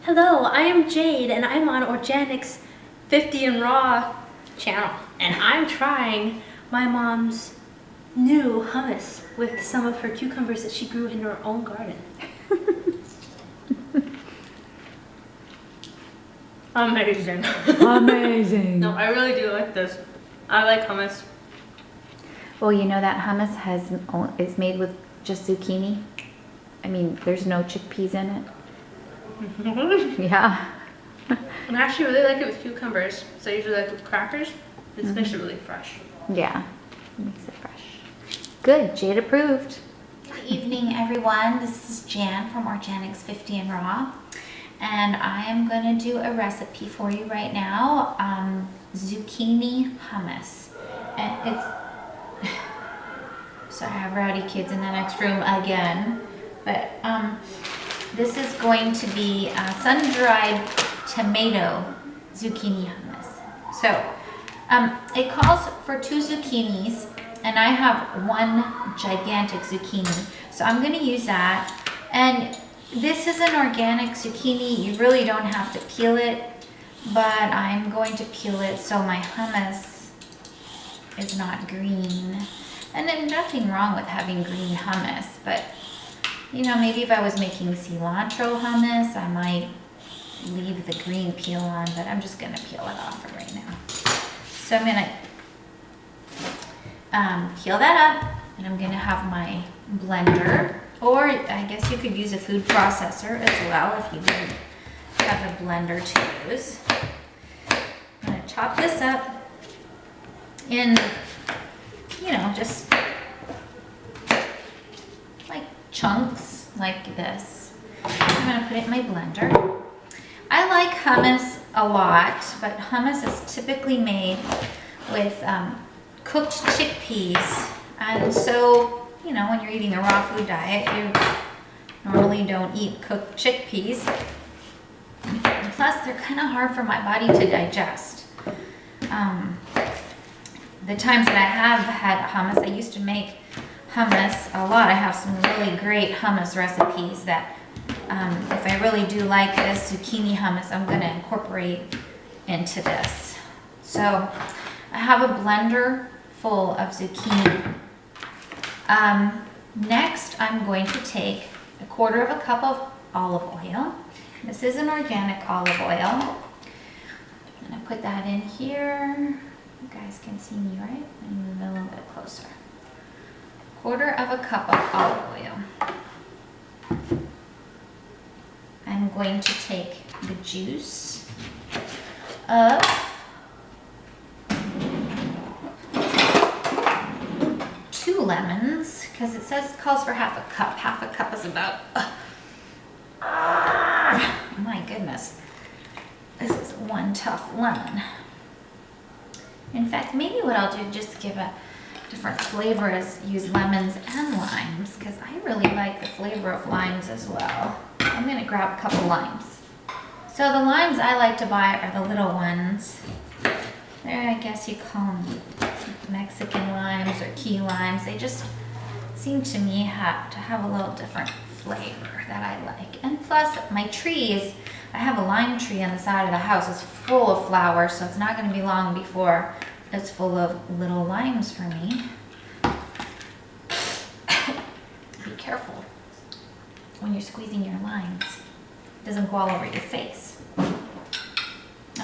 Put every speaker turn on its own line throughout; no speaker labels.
Hello, I am Jade and I'm on orJANics 50nRaw channel and I'm trying my mom's new hummus with some of her cucumbers that she grew in her own garden. Amazing.
Amazing.
No, I really do like this. I like hummus.
Well, you know that hummus is made with just zucchini. I mean, there's no chickpeas in it. Yeah.
And I actually really like it with cucumbers. So I usually like it with crackers. This makes it really fresh.
Yeah, it makes it fresh. Good, Jade approved.
Good evening, everyone. This is Jan from orJANics 50nRaw, and I am going to do a recipe for you right now. Zucchini hummus. And it's sorry, I have rowdy kids in the next room again, but this is going to be sun-dried tomato zucchini hummus. So it calls for 2 zucchinis, and I have 1 gigantic zucchini. So I'm going to use that. And this is an organic zucchini. You really don't have to peel it, but I'm going to peel it so my hummus is not green. And there's nothing wrong with having green hummus, but you know, maybe if I was making cilantro hummus, I might leave the green peel on, but I'm just gonna peel it off for right now. So I'm gonna peel that up, and I'm gonna have my blender, or I guess you could use a food processor as well if you didn't have a blender to use. I'm gonna chop this up in, you know, just like chunks like this. I'm gonna put it in my blender. I like hummus a lot, but hummus is typically made with cooked chickpeas. And so, you know, when you're eating a raw food diet, you normally don't eat cooked chickpeas. Plus, they're kind of hard for my body to digest. The times that I have had hummus, I used to make hummus a lot. I have some really great hummus recipes that if I really do like this zucchini hummus, I'm going to incorporate into this. So I have a blender full of zucchini. Next, I'm going to take 1/4 cup of olive oil. This is an organic olive oil. I'm going to put that in here. You guys can see me, right? Let me move a little bit closer. 1/4 cup of olive oil. I'm going to take the juice of 2 lemons, because it calls for 1/2 cup. 1/2 cup is about, my goodness, this is one tough lemon. In fact, maybe what I'll do, just give a different flavor, is use lemons and limes, because I really like the flavor of limes as well. I'm going to grab a couple limes. So the limes I like to buy are the little ones. There, I guess you call them Mexican limes or key limes. They just seem to me to have a little different flavor that I like. And plus, my trees, I have a lime tree on the side of the house. It's full of flowers, so it's not going to be long before it's full of little limes for me. Be careful when you're squeezing your limes. It doesn't go all over your face.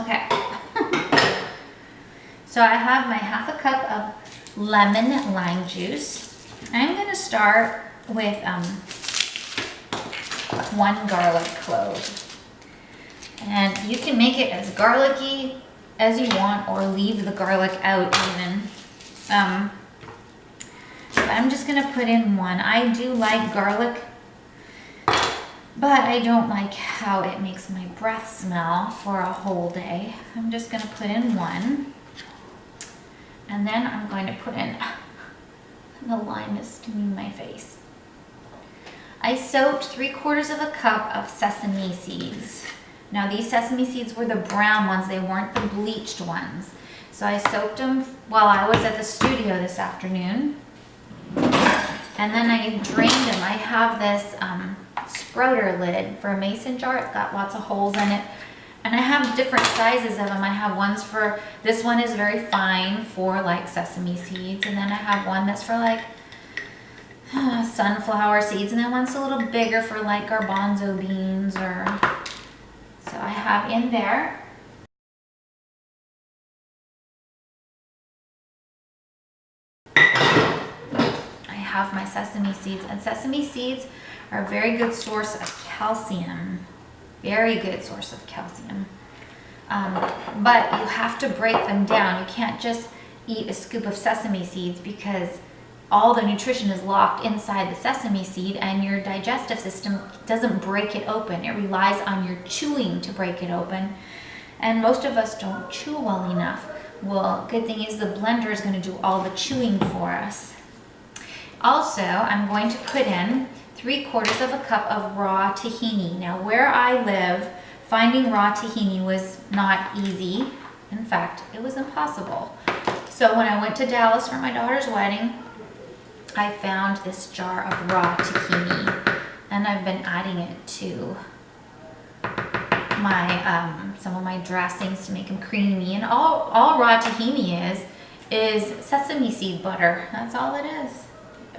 Okay. So I have my 1/2 cup of lemon lime juice. I'm going to start with 1 garlic clove. And you can make it as garlicky as you want, or leave the garlic out even. But I'm just going to put in 1. I do like garlic, but I don't like how it makes my breath smell for a whole day. I'm just going to put in 1. And then I'm going to put in, the lime is stinging my face. I soaked 3/4 cup of sesame seeds. Now these sesame seeds were the brown ones, they weren't the bleached ones. So I soaked them while I was at the studio this afternoon. And then I drained them. I have this sprouter lid for a mason jar. It's got lots of holes in it. And I have different sizes of them. I have ones for, this one is very fine for like sesame seeds. And then I have one that's for like sunflower seeds. And then one's a little bigger for like garbanzo beans or, so I have in there. I have my sesame seeds, and sesame seeds are a very good source of calcium. Very good source of calcium. But you have to break them down. You can't just eat a scoop of sesame seeds because all the nutrition is locked inside the sesame seed and your digestive system doesn't break it open. It relies on your chewing to break it open. And most of us don't chew well enough. Well, good thing is the blender is going to do all the chewing for us. Also, I'm going to put in 3/4 of a cup of raw tahini. Now, where I live, finding raw tahini was not easy. In fact, it was impossible. So when I went to Dallas for my daughter's wedding, I found this jar of raw tahini, and I've been adding it to my some of my dressings to make them creamy. And all raw tahini is sesame seed butter. That's all it is.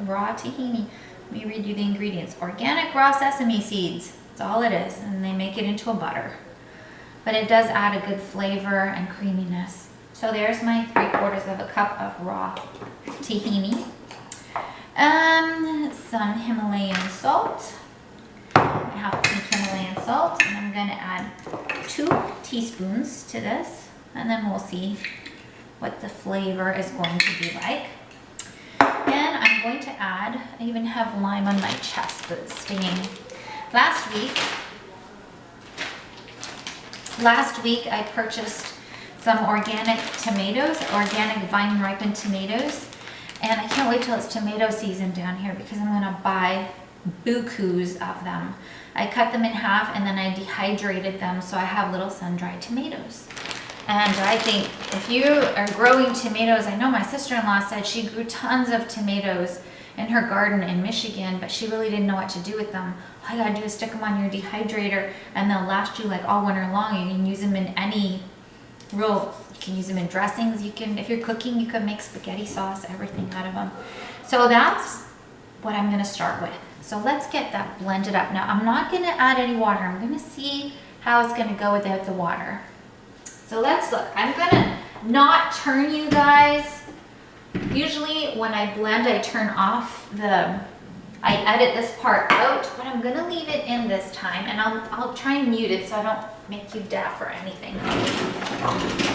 Raw tahini. Let me read you the ingredients. Organic raw sesame seeds. That's all it is. And they make it into a butter. But it does add a good flavor and creaminess. So there's my 3/4 of a cup of raw tahini. Some Himalayan salt. I have some Himalayan salt, and I'm going to add 2 teaspoons to this, and then we'll see what the flavor is going to be like. And I'm going to add, I even have lime on my chest, but it's stinging. Last week I purchased some organic tomatoes, organic vine ripened tomatoes. And I can't wait till it's tomato season down here because I'm gonna buy bukus of them. I cut them in half and then I dehydrated them so I have little sun-dried tomatoes. And I think if you are growing tomatoes, I know my sister-in-law said she grew tons of tomatoes in her garden in Michigan, but she really didn't know what to do with them. All you gotta do is stick them on your dehydrator and they'll last you like all winter long. You can use them in any you can use them in dressings. You can, if you're cooking, you can make spaghetti sauce, everything out of them. So that's what I'm gonna start with. So let's get that blended up. Now I'm not gonna add any water. I'm gonna see how it's gonna go without the water. So let's look. I'm gonna not turn, you guys. Usually when I blend, I turn off I edit this part out, but I'm gonna leave it in this time, and I'll try and mute it so I don't make you deaf or anything.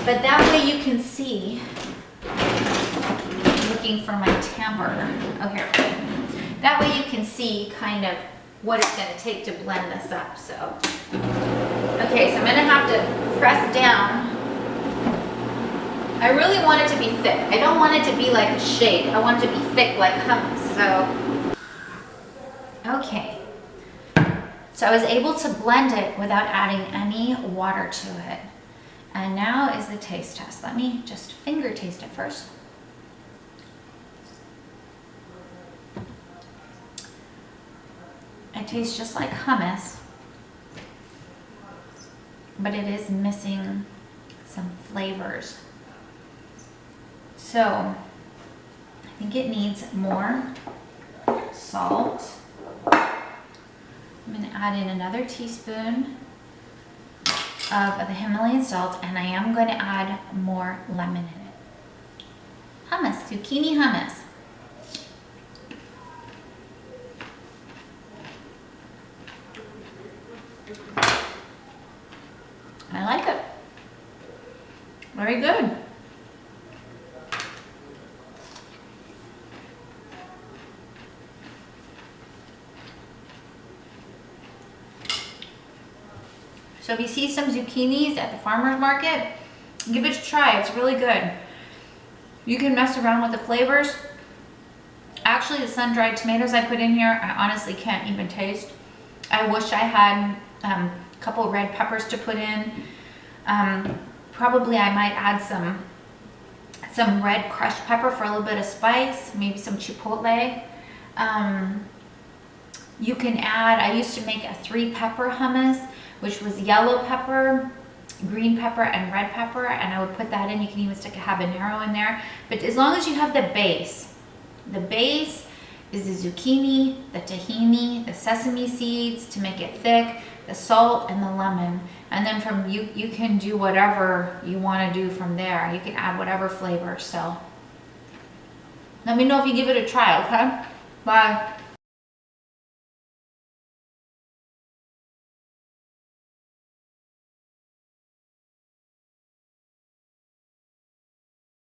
But that way you can see, looking for my tamper, oh here, that way you can see kind of what it's gonna take to blend this up, so. Okay, so I'm gonna have to press down. I really want it to be thick. I don't want it to be like a shake. I want it to be thick like hummus, so. Okay, so I was able to blend it without adding any water to it. And now is the taste test. Let me just finger taste it first. It tastes just like hummus, but it is missing some flavors. So I think it needs more salt. I'm going to add in another teaspoon of the Himalayan salt, and I am going to add more lemon in it. Hummus, zucchini hummus. I like it. Very good. So if you see some zucchinis at the farmer's market, give it a try. It's really good. You can mess around with the flavors. Actually, the sun-dried tomatoes I put in here, I honestly can't even taste. I wish I had a couple red peppers to put in. Probably I might add some red crushed pepper for a little bit of spice, maybe some chipotle. You can add, I used to make a 3 pepper hummus, which was yellow pepper, green pepper, and red pepper, and I would put that in. You can even stick a habanero in there. But as long as you have the base is the zucchini, the tahini, the sesame seeds to make it thick, the salt, and the lemon. And then from you can do whatever you want to do from there. You can add whatever flavor. So let me know if you give it a try, okay? Bye.